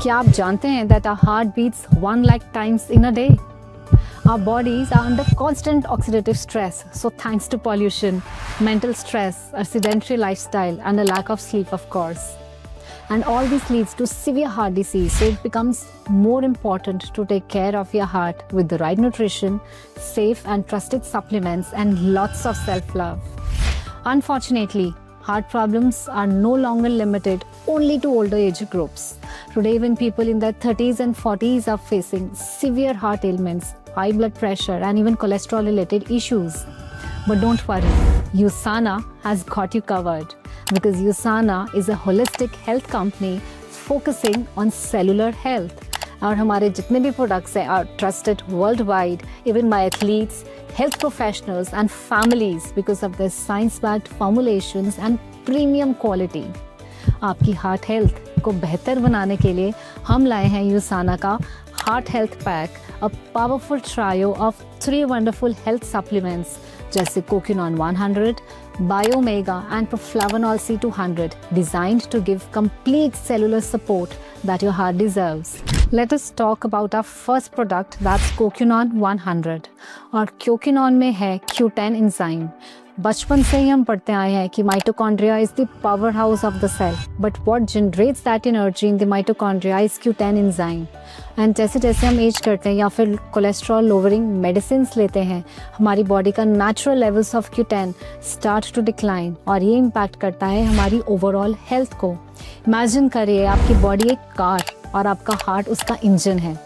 क्या आप जानते हैं that our heart beats 1 lakh times in a day? Our bodies are under constant oxidative stress. So thanks to pollution, mental stress, a sedentary lifestyle and a lack of sleep, of course. And all this leads to severe heart disease. So it becomes more important to take care of your heart with the right nutrition, safe and trusted supplements and lots of self-love. Unfortunately, heart problems are no longer limited only to older age groups. Today, even people in their 30s and 40s are facing severe heart ailments, high blood pressure, and even cholesterol-related issues. But don't worry, USANA has got you covered because USANA is a holistic health company focusing on cellular health. और हमारे जितने भी products हैं are trusted worldwide, even by athletes, health professionals and families because of their science-backed formulations and premium quality. आपकी heart health को बेहतर बनाने के लिए हम लाए हैं यूसाना का heart health pack, a powerful trio of 3 wonderful health supplements जैसे कोक्यूनॉन 100, बायोमेगा and प्रोफ्लावोनॉल C200, designed to give complete cellular support that your heart deserves. Let us talk about our first product, that's Kokunon 100. और Kokunon में है Q10 enzyme. बचपन से ही हम पढ़ते आए हैं कि mitochondria is the powerhouse of the cell, but what generates that energy in the mitochondria is Q10 enzyme. And जैसे जैसे हम एज करते हैं या फिर कोलेस्ट्रॉल लोअरिंग मेडिसिन लेते हैं, हमारी बॉडी का natural levels of Q10 start to decline और ये इम्पैक्ट करता है हमारी ओवरऑल हेल्थ को. इमेजिन करिए आपकी बॉडी एक कार और आपका हार्ट उसका इंजन है.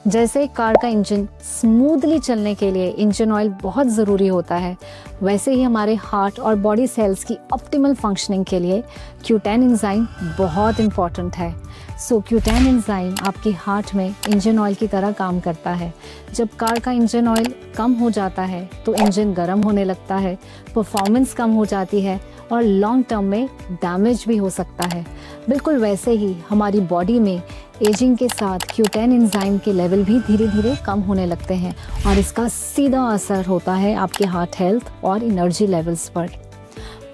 जैसे एक कार का इंजन स्मूथली चलने के लिए इंजन ऑयल बहुत ज़रूरी होता है, वैसे ही हमारे हार्ट और बॉडी सेल्स की ऑप्टिमल फंक्शनिंग के लिए Q10 एंजाइम बहुत इम्पॉर्टेंट है. सो Q10 एंजाइम आपके हार्ट में इंजन ऑयल की तरह काम करता है. जब कार का इंजन ऑयल कम हो जाता है तो इंजन गर्म होने लगता है, परफॉर्मेंस कम हो जाती है और लॉन्ग टर्म में डैमेज भी हो सकता है. बिल्कुल वैसे ही हमारी बॉडी में एजिंग के साथ Q10 एंजाइम के लेवल भी धीरे धीरे कम होने लगते हैं और इसका सीधा असर होता है आपके हार्ट हेल्थ और एनर्जी लेवल्स पर.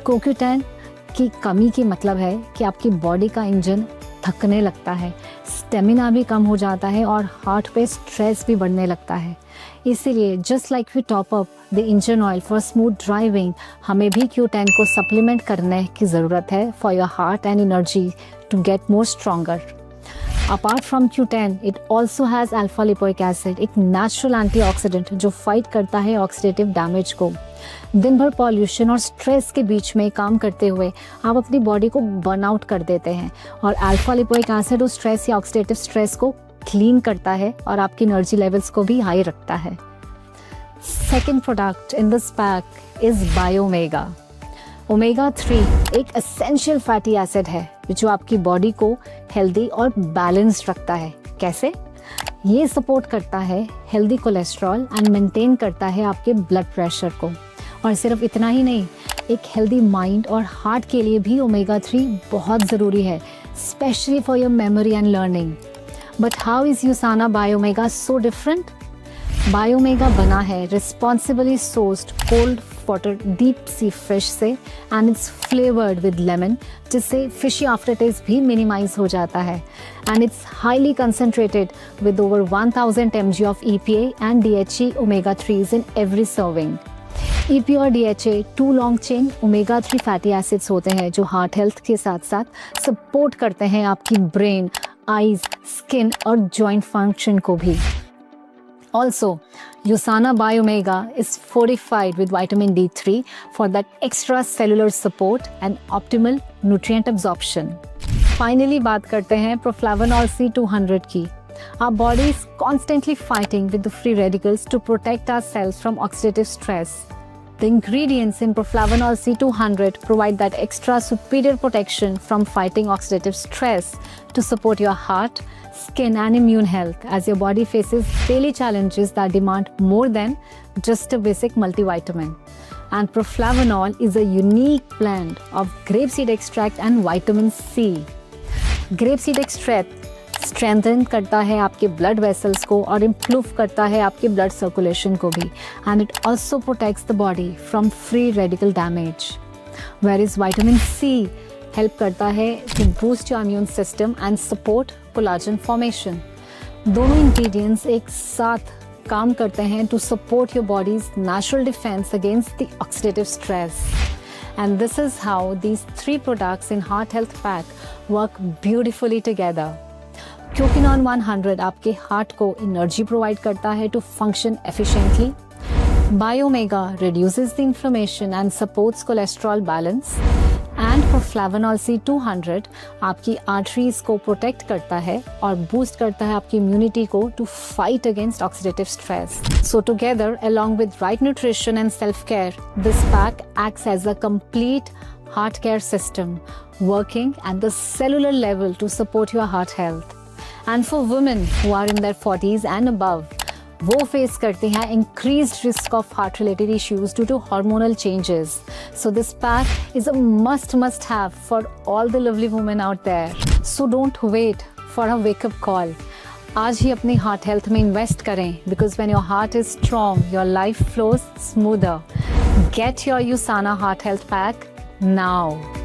Q10 की कमी की मतलब है कि आपकी बॉडी का इंजन थकने लगता है, स्टेमिना भी कम हो जाता है और हार्ट पे स्ट्रेस भी बढ़ने लगता है. इसीलिए just like we top up the engine oil for smooth driving, हमें भी Q10 को सप्लीमेंट करने की ज़रूरत है for your heart and energy to get more stronger. Apart from Q10, it also has alpha lipoic acid, एक natural antioxidant जो fight करता है ऑक्सीडेटिव डैमेज को. दिन भर पॉल्यूशन और स्ट्रेस के बीच में काम करते हुए आप अपनी बॉडी को बर्नआउट कर देते हैं और अल्फा लिपोइक एसिड उस स्ट्रेस या ऑक्सीडेटिव स्ट्रेस को क्लीन करता है और आपकी एनर्जी लेवल्स को भी हाई रखता है. Second product in this pack is Biomega. Omega 3 एक एसेंशियल फैटी एसिड है जो आपकी बॉडी को हेल्दी और बैलेंस्ड रखता है. कैसे? ये सपोर्ट करता है हेल्दी कोलेस्ट्रॉल एंड मेंटेन करता है आपके ब्लड प्रेशर को. और सिर्फ इतना ही नहीं, एक हेल्दी माइंड और हार्ट के लिए भी ओमेगा 3 बहुत ज़रूरी है, specially for your memory and learning. But how is Usana Biomega so different? Biomega बना है responsibly sourced cold water deep sea fish से and it's flavoured with lemon, जिससे फिशी आफ्टर टेस्ट भी मिनिमाइज हो जाता है. And it's highly concentrated with over 1000 mg of EPA and DHA omega 3s in every serving. EPA और DHA 2 long chain omega 3 fatty acids होते हैं जो heart health के साथ साथ सपोर्ट करते हैं आपकी ब्रेन, आईज, स्किन और जॉइंट फंक्शन को भी. Also, USANA Biomega is fortified with vitamin D3 for that extra cellular support and optimal nutrient absorption. Finally, बात करते हैं प्रोफ्लावोनॉल C200 की. Our body is constantly fighting with the free radicals to protect our cells from oxidative stress. The ingredients in Proflavonol C200 provide that extra superior protection from fighting oxidative stress to support your heart, skin and immune health as your body faces daily challenges that demand more than just a basic multivitamin. And Proflavonol is a unique blend of grapeseed extract and vitamin C. Grapeseed extract strengthen करता है आपके blood vessels को और improve करता है आपके blood circulation को भी, and it also protects the body from free radical damage. Where is vitamin C help करता है to boost your immune system and support collagen formation. दोनों इंग्रेडिएंट्स एक साथ काम करते हैं to support your body's natural defence against the oxidative stress. And this is how these 3 products in Heart Health Pack work beautifully together. Quinoline 100 आपके heart को energy provide करता है to function efficiently. Biomega reduces the inflammation and supports cholesterol balance. And Proflavanol C 200 आपकी arteries को protect करता है और boost करता है आपकी इम्यूनिटी को to fight against oxidative stress. So together, along with right nutrition and self-care, this pack acts as a complete heart care system, working at the cellular level to support your heart health. And for women who are in their 40s and above, वो face करते हैं increased risk of heart related issues due to hormonal changes. So this pack is a must have for all the lovely women out there. So don't wait for a wake up call. आज ही अपनी heart health में invest करें, because when your heart is strong, your life flows smoother. Get your USANA Heart Health Pack now.